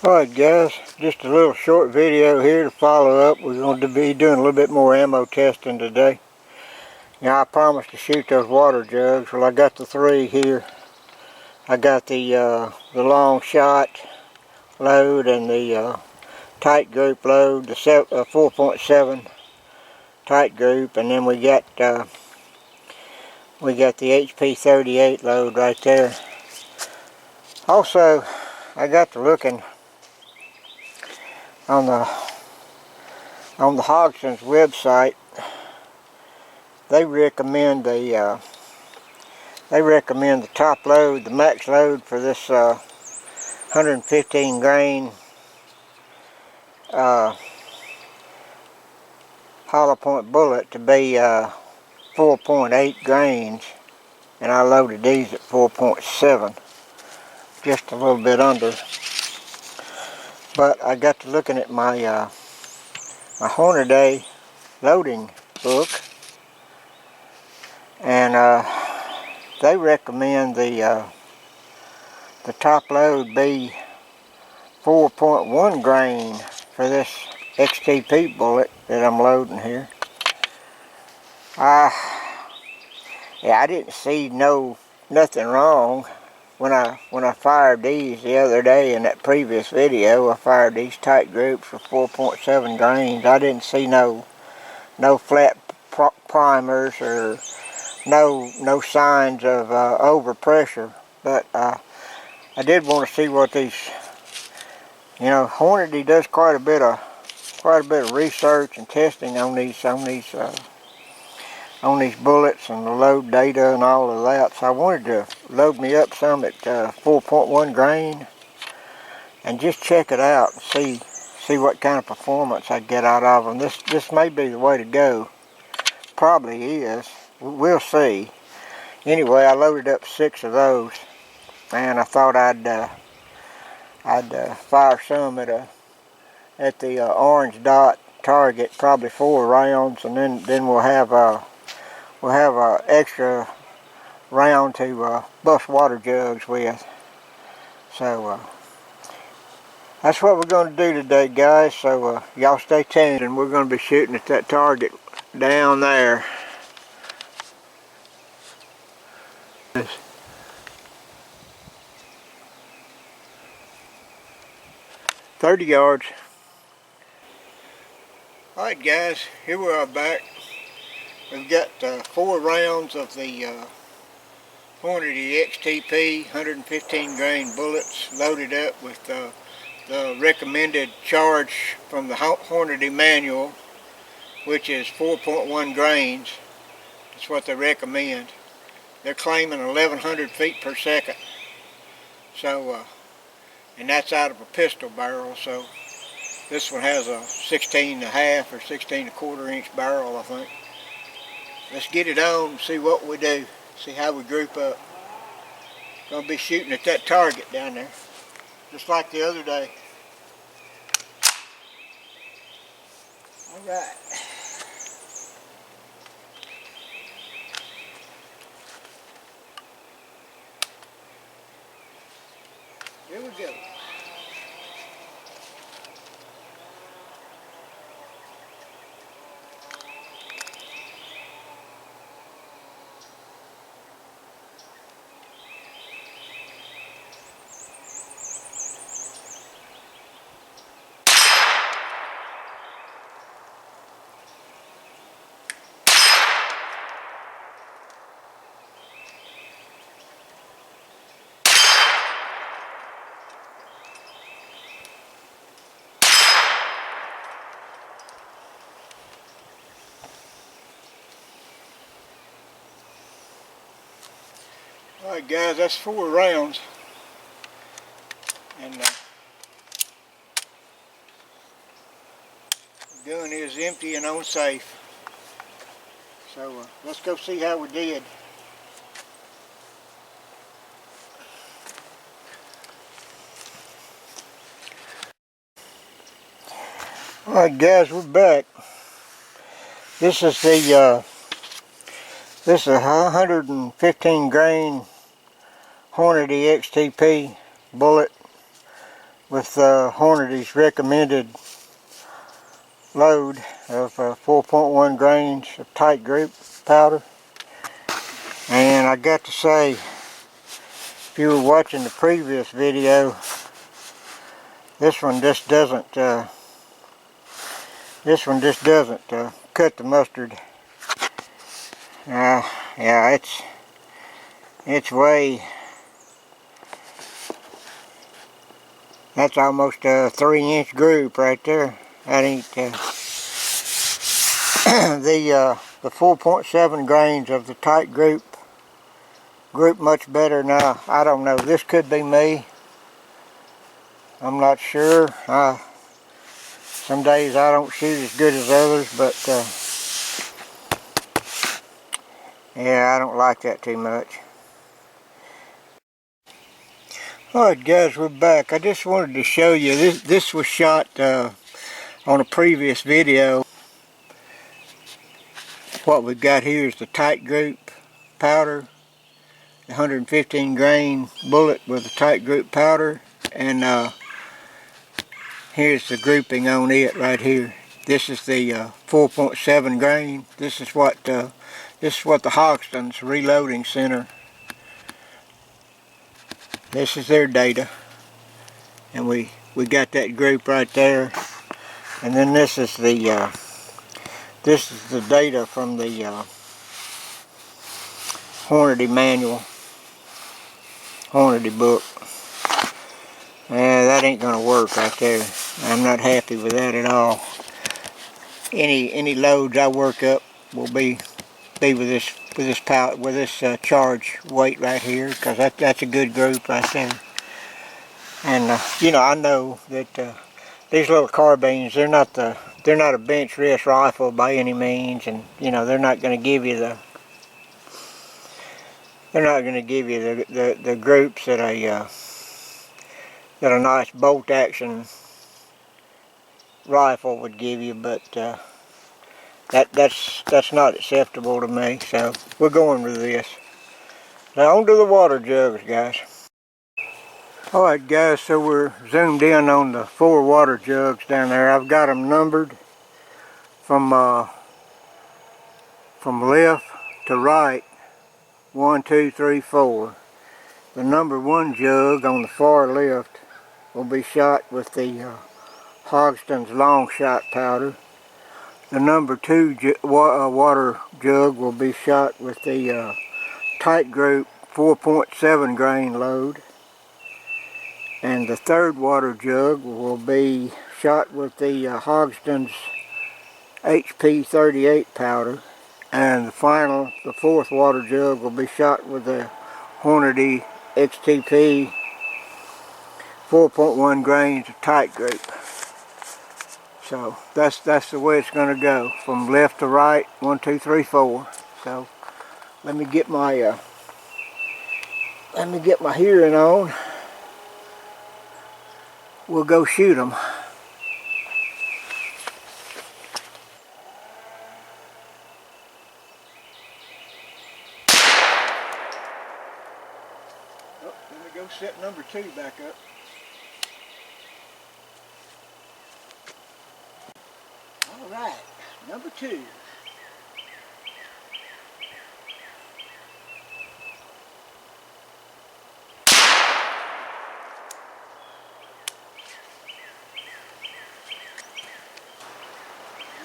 Alright guys, just a little short video here to follow up. We're going to be doing a little bit more ammo testing today. Now I promised to shoot those water jugs. Well, I got the three here. I got the long shot load and the tight group load, the 4.7 tight group, and then we got the HP 38 load right there. Also, I got to looking on the Hogston's website. They recommend the top load, the max load for this 115 grain hollow point bullet to be 4.8 grains, and I loaded these at 4.7, just a little bit under. But I got to looking at my my Hornady loading book, and they recommend the top load be 4.1 grain for this XTP bullet that I'm loading here. Yeah, I didn't see nothing wrong when I fired these the other day. In that previous video, I fired these tight groups for 4.7 grains. I didn't see no flat primers or no signs of overpressure. But I did want to see what these, Hornady does quite a bit of research and testing on these bullets and the load data and all of that. So I wanted to load me up some at 4.1 grain and just check it out and see what kind of performance I get out of them. This may be the way to go. Probably is. We'll see. Anyway, I loaded up 6 of those, and I thought I'd fire some at the orange dot target, probably 4 rounds, and then we'll have a extra round to bust water jugs with. So that's what we're going to do today, guys. So y'all stay tuned, and we're going to be shooting at that target down there. 30 yards. Alright guys, here we are back. We've got 4 rounds of the Hornady XTP 115 grain bullets loaded up with the recommended charge from the Hornady manual, which is 4.1 grains. That's what they recommend. They're claiming 1100 feet per second. So, and that's out of a pistol barrel. So this one has a 16.5 or 16.25 inch barrel, I think. Let's get it on and see what we do. See how we group up. Gonna be shooting at that target down there, just like the other day. All right. Here we go. Alright guys, that's 4 rounds, and the gun is empty and on safe. So let's go see how we did. Alright guys, we're back. This is the 115 grain Hornady XTP bullet with Hornady's recommended load of 4.1 grains of tight group powder. And I got to say, if you were watching the previous video, this one just doesn't cut the mustard. Yeah, it's way, that's almost a 3-inch group right there. That ain't the 4.7 grains of the tight group much better. Now, I don't know, this could be me, I'm not sure. Some days I don't shoot as good as others, but yeah, I don't like that too much. Alright guys, we're back. I just wanted to show you, this was shot on a previous video. What we've got here is the tight group powder, 115 grain bullet with a tight group powder, and here's the grouping on it right here. This is the 4.7 grain. This is what the Hoxton's Reloading Center. This is their data, and we got that group right there. And then this is the data from the Hornady manual, Hornady book. That ain't gonna work right there. I'm not happy with that at all. Any loads I work up will be with this charge weight right here, because that's a good group right there. And you know, I know that these little carbines, they're not a bench rest rifle by any means, and you know, they're not going to give you the groups that a nice bolt action rifle would give you, but that's not acceptable to me. So we're going with this. Now on to the water jugs, guys. Alright guys, so we're zoomed in on the 4 water jugs down there. I've got them numbered from left to right, 1, 2, 3, 4. The number 1 jug on the far left will be shot with the Hoxton's long shot powder. The number 2 water jug will be shot with the tight group 4.7 grain load. And the 3rd water jug will be shot with the Hoxton's HP 38 powder. And the 4th water jug will be shot with the Hornady XTP 4.1 grains of tight group. So that's the way it's going to go, from left to right, 1, 2, 3, 4. So let me get my hearing on. We'll go shoot them. Oh, let me go set number 2 back up. All right, number 2.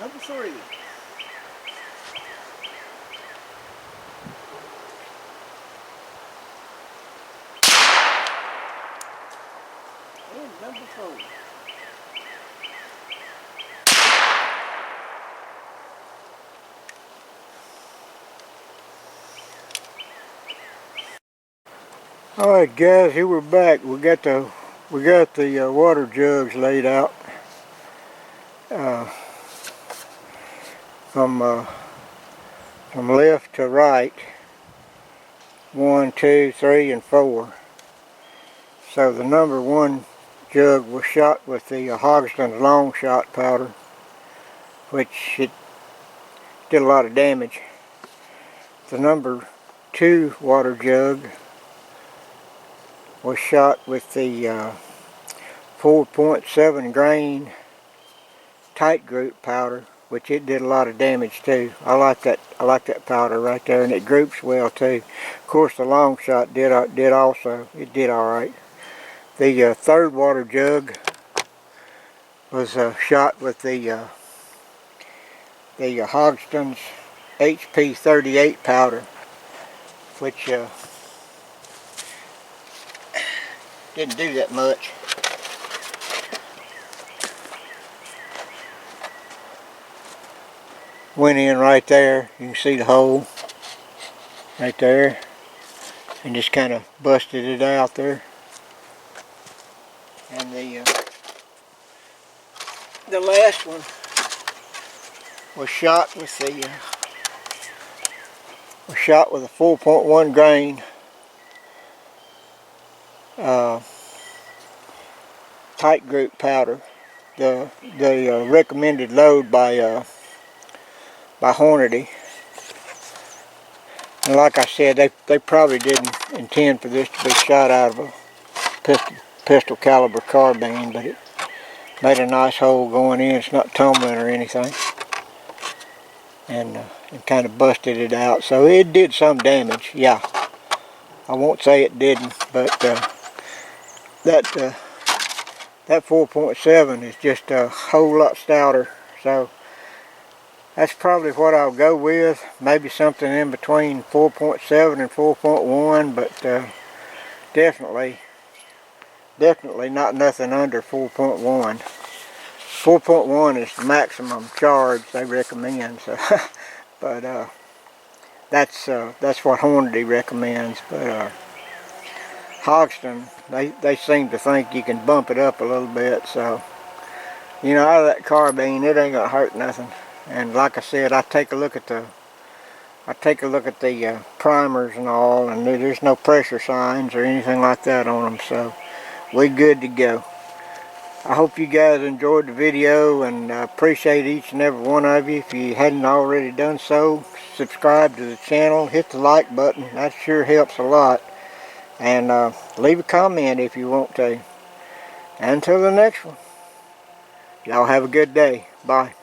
Number 3. And number 4. Alright guys, here we're back. We got the water jugs laid out. From left to right, 1, 2, 3, and 4. So the number 1 jug was shot with the Hoxton's long shot powder, which it did a lot of damage. The number 2 water jug was shot with the 4.7 grain tight group powder, which it did a lot of damage too. I like that powder right there, and it groups well too. Of course, the long shot did also. It did all right. The third water jug was shot with the Hogston's HP 38 powder, which didn't do that much. Went in right there. You can see the hole right there, and just kind of busted it out there. And the last one was shot with a 4.1 grain tight group powder. The recommended load by Hornady. And like I said, they probably didn't intend for this to be shot out of a pistol caliber carbine, but it made a nice hole going in. It's not tumbling or anything, and kind of busted it out. So it did some damage. Yeah, I won't say it didn't, but that 4.7 is just a whole lot stouter. So that's probably what I'll go with. Maybe something in between 4.7 and 4.1, but definitely not nothing under 4.1. 4.1 is the maximum charge they recommend. So, but that's what Hornady recommends. But Hogston, they seem to think you can bump it up a little bit. So, you know, out of that carbine, it ain't gonna hurt nothing. And like I said, I take a look at the primers and all, and there's no pressure signs or anything like that on them, so we're good to go. I hope you guys enjoyed the video, and I appreciate each and every one of you. If you hadn't already done so, subscribe to the channel, hit the like button. That sure helps a lot. And leave a comment if you want to. Until the next one, y'all have a good day. Bye.